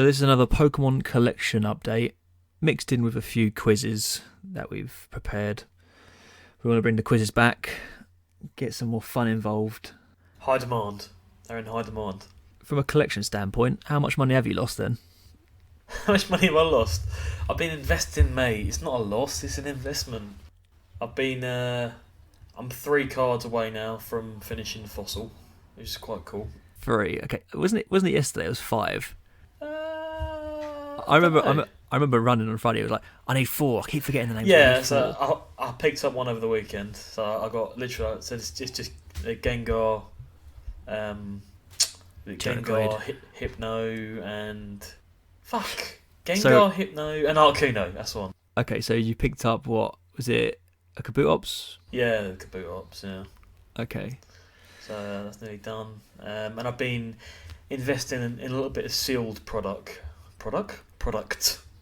this is another Pokemon collection update, mixed in with a few quizzes that we've prepared. We want to bring the quizzes back, get some more fun involved. High demand. They're in high demand. From a collection standpoint, how much money have you lost then? How much money have I lost? I've been investing, mate. It's not a loss, it's an investment. I'm 3 cards away now from finishing Fossil, which is quite cool. 3, okay. Wasn't it yesterday? It was 5. I remember running on Friday. It was like, I need 4. I keep forgetting the name. Yeah, so I picked up one over the weekend. So I got literally. So it's just a Gengar, Hypno, and Gengar, Hypno, and Arcuno. That's one. Okay, so you picked up what was it? A Kabutops? Yeah, the Kabutops. Yeah. Okay. So that's nearly done. And I've been investing in a little bit of sealed product.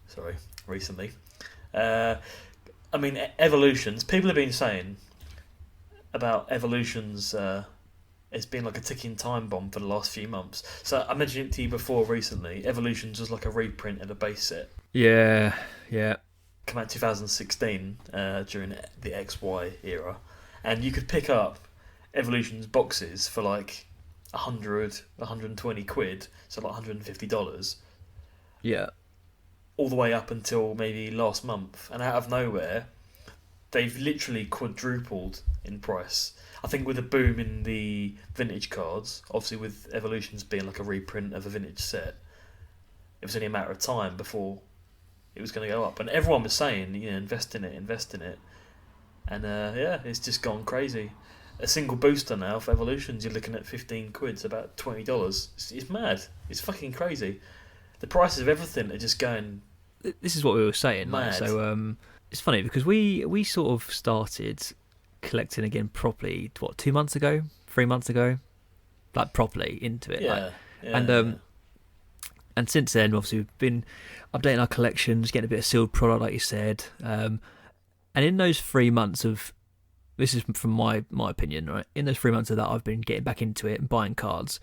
Sorry, recently. Evolutions. People have been saying about Evolutions. It's been like a ticking time bomb for the last few months. So I mentioned it to you before recently. Evolutions was like a reprint of the base set. Yeah. Come out 2016 during the XY era, and you could pick up Evolutions boxes for like 100, 120 quid, so like $150. Yeah. All the way up until maybe last month, and out of nowhere, they've literally quadrupled in price. I think with a boom in the vintage cards, obviously with Evolutions being like a reprint of a vintage set, it was only a matter of time before it was going to go up. And everyone was saying, invest in it. And it's just gone crazy. A single booster now for Evolutions, you're looking at 15 quid, it's about $20. It's mad. It's fucking crazy. The prices of everything are just going. This is what we were saying. Mad. So it's funny because we sort of started collecting again properly. 2 months ago, 3 months ago, like properly into it. And since then, obviously, we've been updating our collections, getting a bit of sealed product, like you said. And in those 3 months of, this is from my opinion, right? In those 3 months of that, I've been getting back into it and buying cards.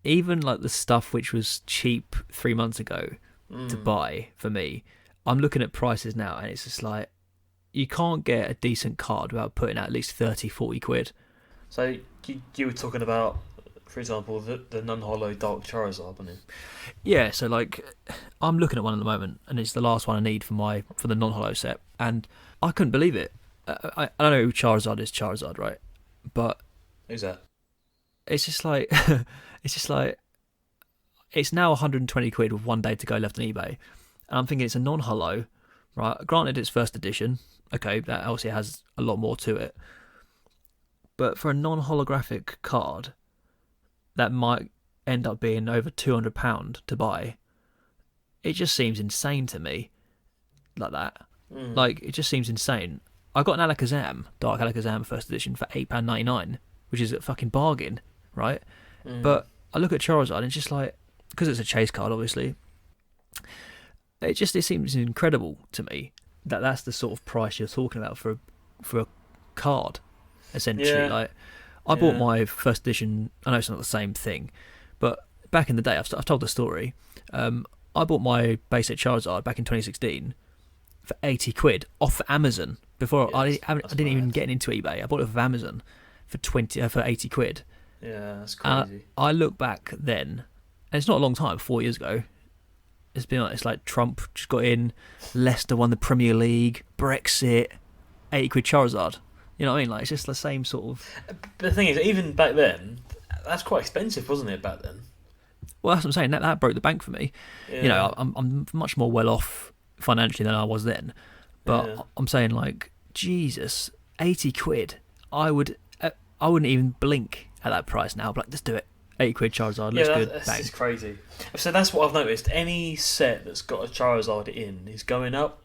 Even like the stuff which was cheap 3 months ago to buy for me, I'm looking at prices now, and it's just like, you can't get a decent card without putting out at least 30, 40 quid. So you were talking about, for example, the non-holo Dark Charizard, wasn't it? Yeah, so like, I'm looking at one at the moment, and it's the last one I need for the non-holo set, and I couldn't believe it. I don't know who Charizard is, right? But who's that? It's just like, it's now 120 quid with 1 day to go left on eBay, and I'm thinking it's a non-holo, right? Granted, it's first edition. Okay, that obviously has a lot more to it, but for a non-holographic card, that might end up being over £200 to buy. It just seems insane to me, like that. Like, it just seems insane. I got an Alakazam, Dark Alakazam first edition for £8.99, which is a fucking bargain, right? But I look at Charizard and it's just like, because it's a chase card, obviously, it seems incredible to me that that's the sort of price you're talking about for a card, essentially. Yeah. Like, I bought my first edition. I know it's not the same thing, but back in the day, I've told the story. I bought my basic Charizard back in 2016 for 80 quid off Amazon. Before I didn't even get into eBay. I bought it off Amazon for 80 quid. Yeah, that's crazy. I look back then, and it's not a long time, 4 years ago. It's like Trump just got in, Leicester won the Premier League, Brexit, 80 quid Charizard. You know what I mean? Like, it's just the same sort of. But the thing is, even back then, that's quite expensive, wasn't it? Back then. Well, that's what I'm saying. That broke the bank for me. Yeah. I'm much more well off financially than I was then. But I'm saying, like, Jesus, 80 quid. I wouldn't even blink at that price now. But like, let's do it. 80 quid Charizard looks good. That's just crazy. So that's what I've noticed. Any set that's got a Charizard in is going up.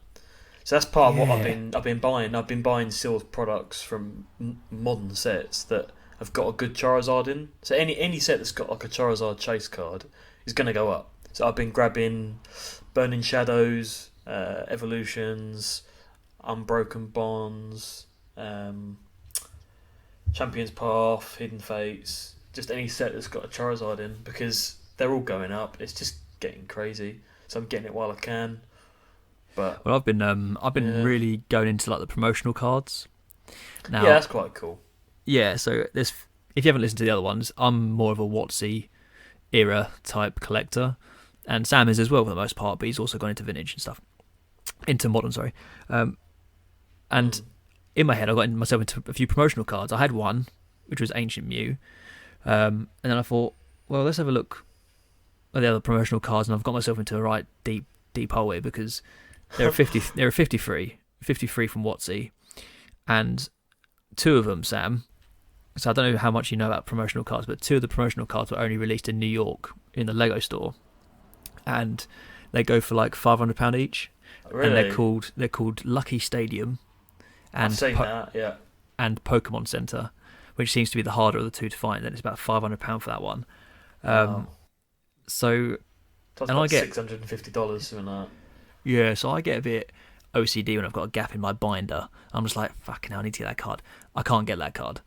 So that's part of what I've been buying. I've been buying sealed products from modern sets that have got a good Charizard in. So any set that's got like a Charizard chase card is going to go up. So I've been grabbing Burning Shadows, Evolutions, Unbroken Bonds, Champion's Path, Hidden Fates, just any set that's got a Charizard in, because they're all going up. It's just getting crazy. So I'm getting it while I can. But Well, I've been really going into like the promotional cards. Now, yeah, that's quite cool. Yeah, so there's if you haven't listened to the other ones, I'm more of a WotC era type collector, and Sam is as well for the most part, but he's also gone into vintage and stuff, into modern, sorry. And in my head, I got myself into a few promotional cards. I had one, which was Ancient Mew, and then I thought, well, let's have a look at the other promotional cards, and I've got myself into a right deep hole here because there are 53 from WotC, and two of them, Sam. So I don't know how much you know about promotional cards, but two of the promotional cards were only released in New York in the Lego store, and they go for like £500 each. Really? And they're called Lucky Stadium, and I've seen that, yeah. and Pokémon Center, which seems to be the harder of the two to find. And it's about £500 for that one. Wow. So, That's and about I get $650, something like that. Yeah, so I get a bit OCD when I've got a gap in my binder. I'm just like, fucking hell, I need to get that card. I can't get that card.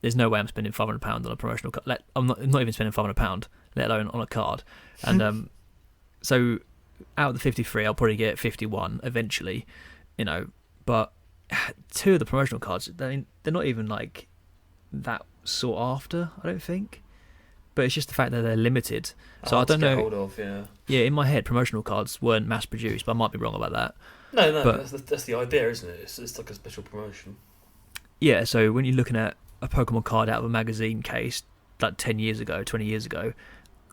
There's no way I'm spending £500 on a promotional card. I'm not even spending £500, let alone on a card. And so out of the 53, I'll probably get 51 eventually, But two of the promotional cards, they're not even like that sought after, I don't think. But it's just the fact that they're limited. So I don't know. Hold of, yeah. Yeah, in my head, promotional cards weren't mass produced, but I might be wrong about that. No, but that's the idea, isn't it? It's like a special promotion. Yeah, so when you're looking at a Pokemon card out of a magazine case, like 10 years ago, 20 years ago,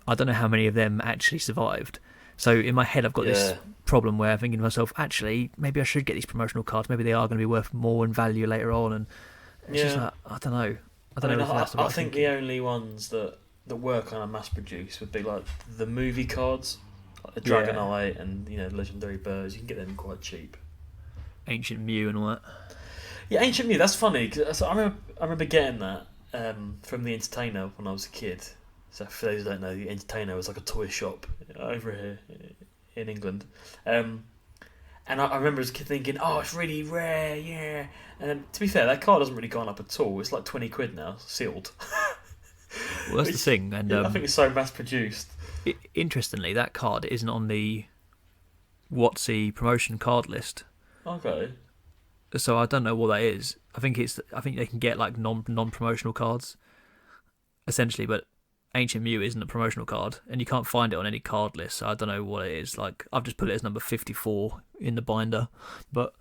I don't know how many of them actually survived. So in my head, I've got this problem where I'm thinking to myself, actually, maybe I should get these promotional cards. Maybe they are going to be worth more in value later on. And it's just like, I don't know. I think the only ones that were kind of mass produced would be like the movie cards, like the Dragonite and Legendary Birds. You can get them quite cheap. Ancient Mew and all that. Yeah, Ancient Mew. That's funny because I remember getting that from the Entertainer when I was a kid. So for those who don't know, the Entertainer was like a toy shop over here in England. And I remember as a kid thinking, oh, it's really rare, yeah. And to be fair, that card hasn't really gone up at all. It's like £20 now, sealed. Well, that's the thing. And I think it's so mass produced. Interestingly, that card isn't on the WotC promotion card list. Okay. So I don't know what that is. I think they can get like non-promotional cards, essentially, but Ancient Mew isn't a promotional card, and you can't find it on any card list. So I don't know what it is. Like I've just put it as number 54 in the binder, but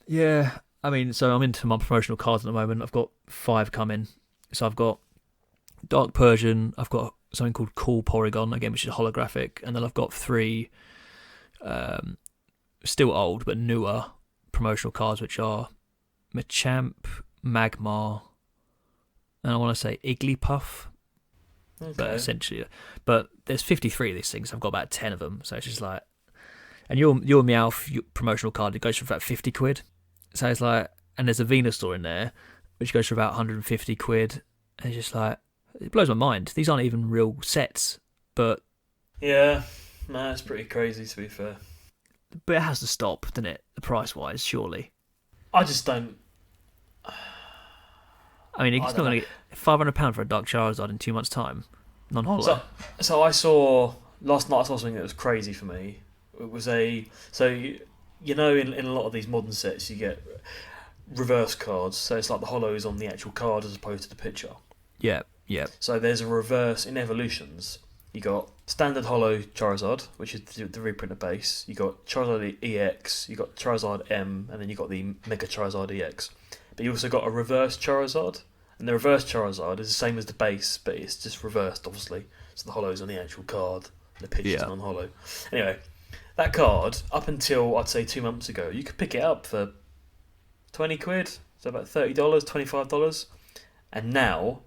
yeah, I mean, so I'm into my promotional cards at the moment. I've got 5 coming. So I've got Dark Persian. I've got something called Cool Porygon again, which is holographic, and then I've got 3 still old but newer promotional cards, which are Machamp, Magmar, and I want to say Igglypuff. Okay. But essentially, there's 53 of these things. I've got about 10 of them, so it's just like, and your Meowth promotional card, it goes for about £50. So it's like, and there's a Venusaur in there, which goes for about £150. And it's just like, it blows my mind. These aren't even real sets, but yeah, no, it's pretty crazy to be fair. But it has to stop, doesn't it? The price wise, surely. I just don't. I mean, it's not going to get £500 for a Dark Charizard in 2 months' time, non-holo. So I saw last night. I saw something that was crazy for me. It was in a lot of these modern sets you get reverse cards. So it's like the holo is on the actual card as opposed to the picture. Yeah. So there's a reverse in evolutions. You got standard holo Charizard, which is the reprinted base. You got Charizard EX. You got Charizard M, and then you got the Mega Charizard EX. But you also got a reverse Charizard, and the reverse Charizard is the same as the base, but it's just reversed, obviously. So the holo's on the actual card, and the picture's on holo. Anyway, that card, up until I'd say 2 months ago, you could pick it up for £20, so about $30, $25. And now,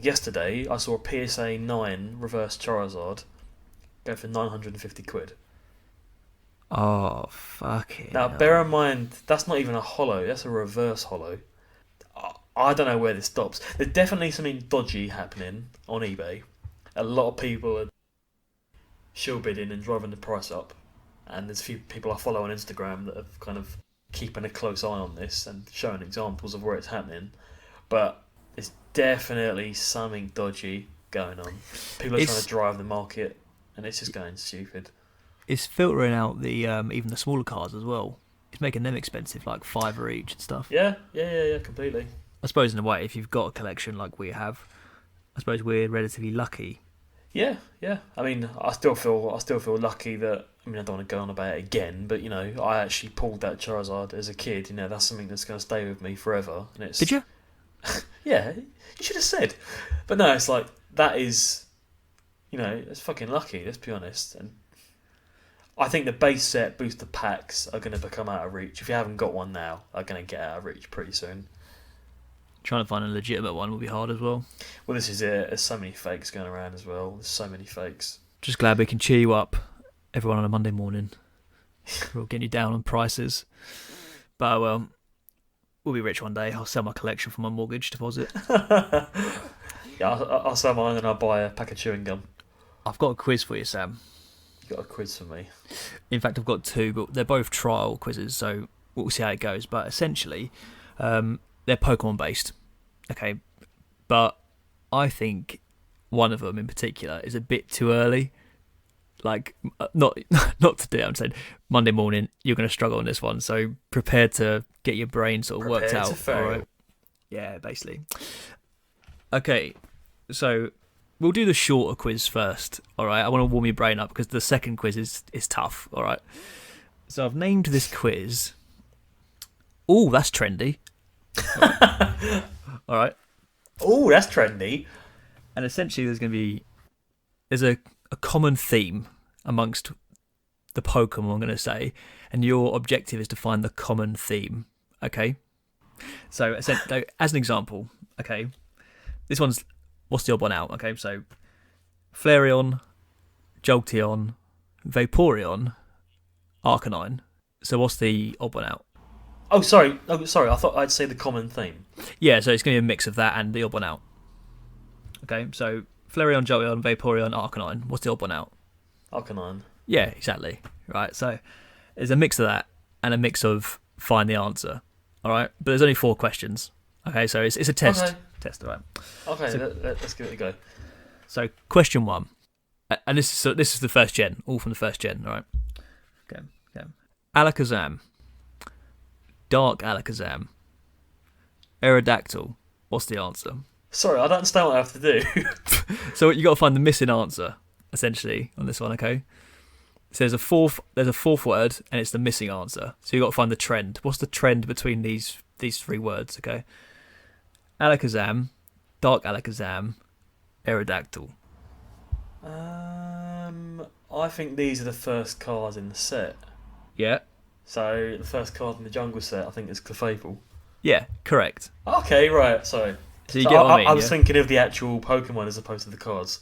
yesterday, I saw a PSA 9 reverse Charizard go for £950. Oh, fuck it. Now, bear in mind, that's not even a holo, that's a reverse holo. I don't know where this stops. There's definitely something dodgy happening on eBay. A lot of people are shill bidding and driving the price up. And there's a few people I follow on Instagram that are kind of keeping a close eye on this and showing examples of where it's happening. But there's definitely something dodgy going on. People are trying to drive the market. and it's just going stupid. It's filtering out the even the smaller cards as well. It's making them expensive, like £5 each and stuff. Yeah, completely. I suppose in a way, if you've got a collection like we have, I suppose we're relatively lucky. Yeah. I mean, I still feel lucky that. I mean, I don't want to go on about it again, but I actually pulled that Charizard as a kid. That's something that's going to stay with me forever. And it's. Did you? Yeah, you should have said. But no, it's like that is, it's fucking lucky. Let's be honest. And I think the base set booster packs are going to become out of reach. If you haven't got one now, are going to get out of reach pretty soon. Trying to find a legitimate one will be hard as well. Well, this is it. There's so many fakes going around as well. There's so many fakes. Just glad we can cheer you up, everyone, on a Monday morning. We're all getting you down on prices. But, well, we'll be rich one day. I'll sell my collection for my mortgage deposit. Yeah, I'll sell mine and I'll buy a pack of chewing gum. I've got a quiz for you, Sam. You got a quiz for me? In fact, I've got two, but they're both trial quizzes, so we'll see how it goes. But essentially, they're Pokemon based, okay? But I think one of them in particular is a bit too early. Like, not today, I'm saying Monday morning, you're going to struggle on this one. So prepare to get your brain sort of worked out. Fail. All right? Yeah, basically. Okay, so we'll do the shorter quiz first, all right? I want to warm your brain up because the second quiz is tough, all right? So I've named this quiz... Oh, that's trendy. All right. Oh, that's trendy. And essentially there's a common theme amongst the Pokemon, I'm going to say, and your objective is to find the common theme, okay? So as an example, okay, this one's, what's the odd one out, okay? So Flareon, Jolteon, Vaporeon, Arcanine. So what's the odd one out? Oh, sorry. I thought I'd say the common theme. Yeah, so it's going to be a mix of that and the odd one out. Okay, so Flareon, Jolteon, Vaporeon, Arcanine. What's the odd one out? Arcanine. Yeah, exactly. Right, so there's a mix of that and a mix of find the answer. All right, but there's only 4 questions. Okay, so it's a test. Okay. Test, all right. Okay, so, let's give it a go. So question 1, and this is the first gen, all from the first gen. All right. Okay. Alakazam. Dark Alakazam. Aerodactyl. What's the answer? Sorry, I don't understand what I have to do. So you got to find the missing answer, essentially, on this one, okay? So there's a fourth word, and it's the missing answer. So you got to find the trend. What's the trend between these 3 words, okay? Alakazam, Dark Alakazam, Aerodactyl. I think these are the first cards in the set. Yeah. So the first card in the jungle set, I think, is Clefable. Yeah, correct. Okay, right. Sorry. So you get what I mean? I was thinking of the actual Pokemon as opposed to the cards.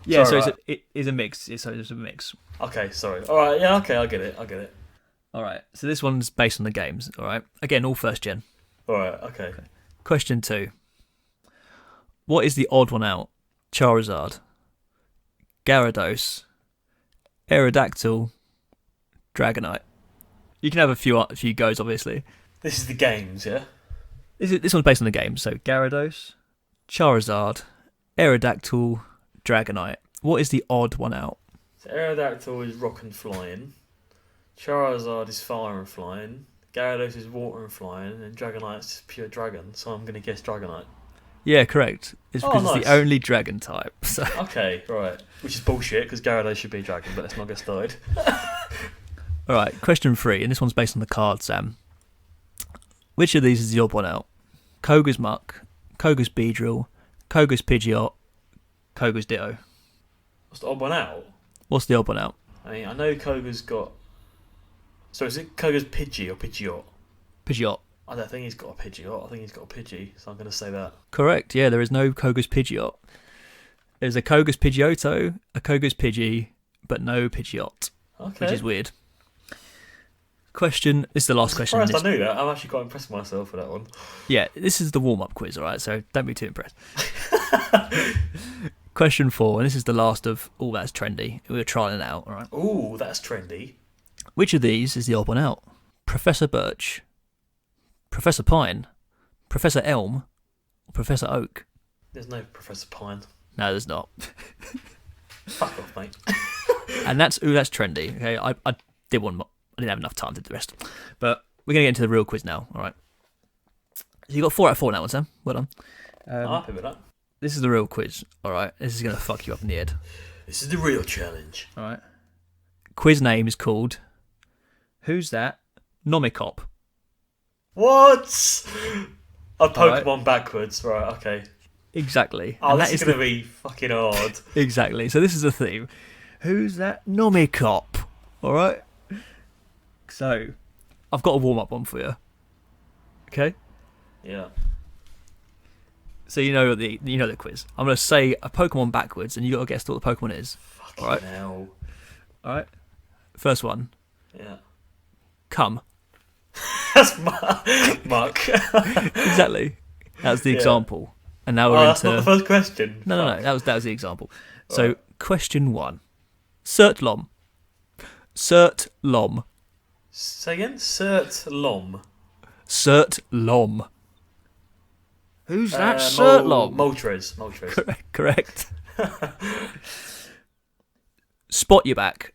Yeah, sorry, so right. it is a mix. It's a mix. Okay, sorry. All right, yeah, okay, I get it. All right, so this one's based on the games. All right, again, all first gen. All right, okay. Question 2. What is the odd one out? Charizard, Gyarados, Aerodactyl, Dragonite. You can have a few goes, obviously. This is the games, yeah? This one's based on the games. So Gyarados, Charizard, Aerodactyl, Dragonite. What is the odd one out? So Aerodactyl is rock and flying. Charizard is fire and flying. Gyarados is water and flying. And Dragonite is pure dragon. So I'm going to guess Dragonite. Yeah, correct. It's because nice. it's the only dragon type. So. Okay, right. Which is bullshit because Gyarados should be a dragon, but let's not get started. All right, question 3, and this one's based on the card, Sam. Which of these is the odd one out? Koga's Muck, Koga's Beedrill, Koga's Pidgeot, Koga's Ditto. What's the odd one out? What's the odd one out? I mean, I know Koga's got... So is it Koga's Pidgey or Pidgeot? Pidgeot. I don't think he's got a Pidgeot. I think he's got a Pidgey, so I'm going to say that. Correct, yeah, there is no Koga's Pidgeot. There's a Koga's Pidgeotto, a Koga's Pidgey, but no Pidgeot. Okay. Which is weird. Question, this is the last question. I knew that. I'm actually quite impressed with myself for that one. Yeah, this is the warm-up quiz, alright, so don't be too impressed. Question 4, and this is the last of all that's trendy. We're trying it out, alright? Ooh, that's trendy. Which of these is the odd one out? Professor Birch, Professor Pine, Professor Elm, or Professor Oak? There's no Professor Pine. No, there's not. Fuck off, mate. And that's trendy. Okay, I didn't have enough time to do the rest, but we're gonna get into the real quiz now. All right. So you got 4 out of 4 now, Sam. Well done. I'm happy with that. This is the real quiz. All right. This is gonna fuck you up in the head. This is the real challenge. All right. Quiz name is called "Who's That Nomékop?" What? A Pokemon Right. backwards. Right, okay. Exactly. Oh, And this is going to be fucking hard. Exactly. So this is the theme. Who's that Nomékop? All right. So, I've got a warm-up one for you. Okay. Yeah. So you know the quiz. I'm going to say a Pokemon backwards, and you got to guess what the Pokemon is. Fucking All right. hell. All right. First one. Yeah. Come. That's Mark. Exactly. That's the Yeah. example. And now we're That's into not the first question. No. Fuck. That was the example. So Right. question 1. Certlom. Certlom. Say again? Certlom. Certlom. Who's that Certlom? Moltres. Correct. Spot your back.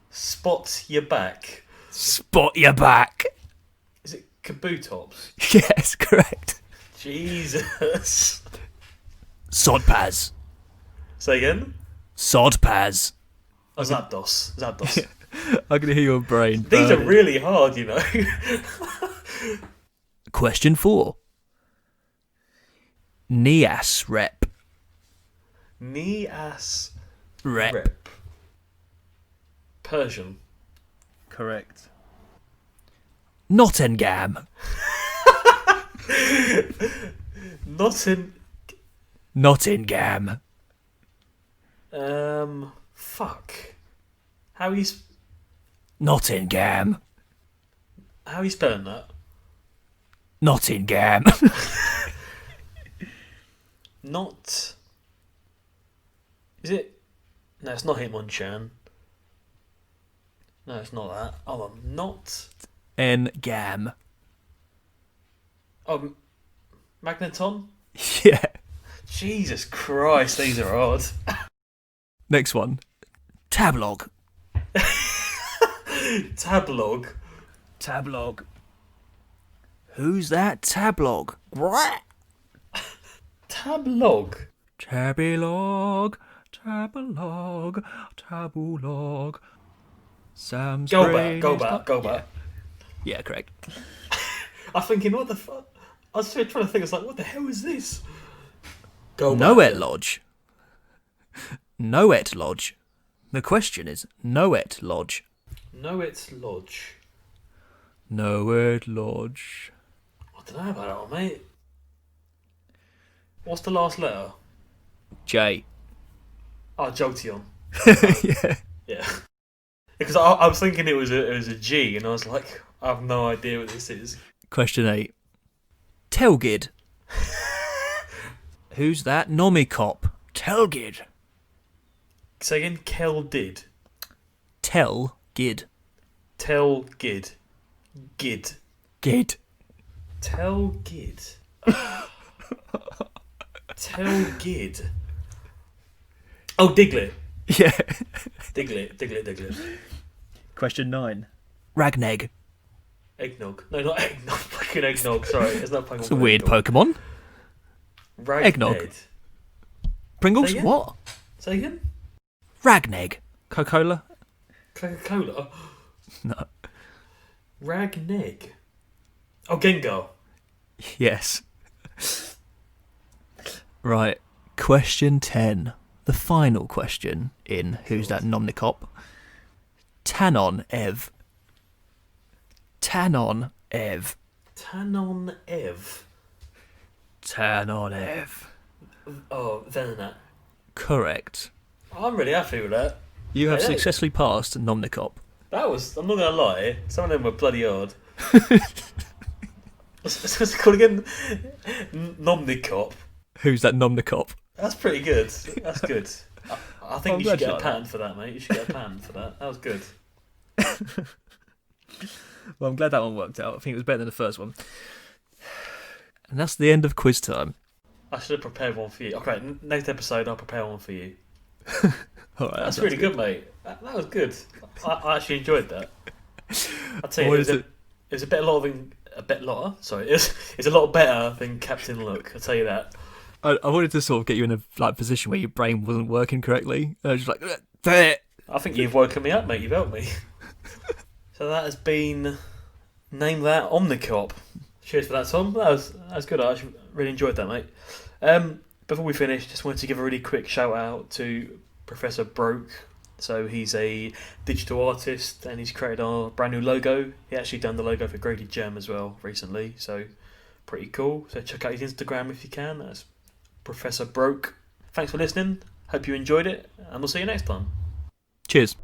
Spot your back. Spot your back. Is it Kabutops? Yes, correct. Jesus. Sodpaz. Say again? Sodpaz. Oh, Zapdos. I can hear your brain. These are burning. really hard, you know. Question 4. Nias rep. Nias Rep. rep. Persian. Correct. Nottingham. Nottingham. Fuck. How you Nottingham. spelling that? Nottingham. Not. Is it? No, it's not Hitmonchan. No, it's not that. Oh, not. Ngam. Oh, Magneton? Yeah. Jesus Christ, these are odd. Next one. Tablog. Tablog. Tablog. Who's that Tablog? Tablog. Tabilog. Tabalog. Tabulog. Sam's Go brain back, go is back, not- go back. Yeah, correct. I'm thinking, what the fuck? I was trying to think, it's like, what the hell is this? Go back. Noet Lodge. Noet Lodge. The question is Noet Lodge. Noet Lodge. Noet Lodge. I don't know about that one, mate. What's the last letter? J. Oh, Jolteon. Yeah. Yeah. Because I was thinking it was a G, and I was like, I have no idea what this is. Question 8. Telgid. Who's that Nomékop? Telgid. Say again, Keldid. Telgid. Telgid. Gid. Gid. Telgid. Telgid. Oh, Diglett. Yeah. Diglett. Question 9. Ragneg. Eggnog. No, not eggnog. Fucking eggnog. Sorry, it's not Pokemon. It's a weird Pokemon. Ragned. Eggnog. Pringles? Say again? What? Say again? Ragneg. Coca-Cola? Coca-Cola. No. Ragneg. Oh, Gengar. Yes. Right. Question 10. The final question in Who's That Nomékop? Tanon Ev. Tanon Ev. Tanon Ev. Tanon Ev. Oh, Venonat. Correct. I'm really happy with that. You have Hey, that- successfully passed Nomékop. That was, I'm not going to lie, some of them were bloody hard. What's it called again? Nomékop. Who's That Nomékop? That's pretty good. That's good. I think I'm you glad should get you a like patent for that, mate. You should get a patent for that. That was good. Well, I'm glad that one worked out. I think it was better than the first one. And that's the end of quiz time. I should have prepared one for you. Okay, next episode I'll prepare one for you. All right, That's really good, mate. That was good. I actually enjoyed that. I'll tell you, What it is was a bit lotter. Sorry, it's a lot better than Captain Look. I'll tell you that. I wanted to sort of get you in a position where your brain wasn't working correctly. I was just like, "There." I think you've woken me up, mate. You've helped me. So that has been Name That Omnicop. Cheers for that, Tom. That was good. I actually really enjoyed that, mate. Before we finish, just wanted to give a really quick shout out to Professor Broke. So he's a digital artist and he's created our brand new logo. He actually done the logo for Graded Gem as well recently, so pretty cool. So check out his Instagram if you can. That's Professor Broke. Thanks for listening. Hope you enjoyed it, and we'll see you next time. Cheers.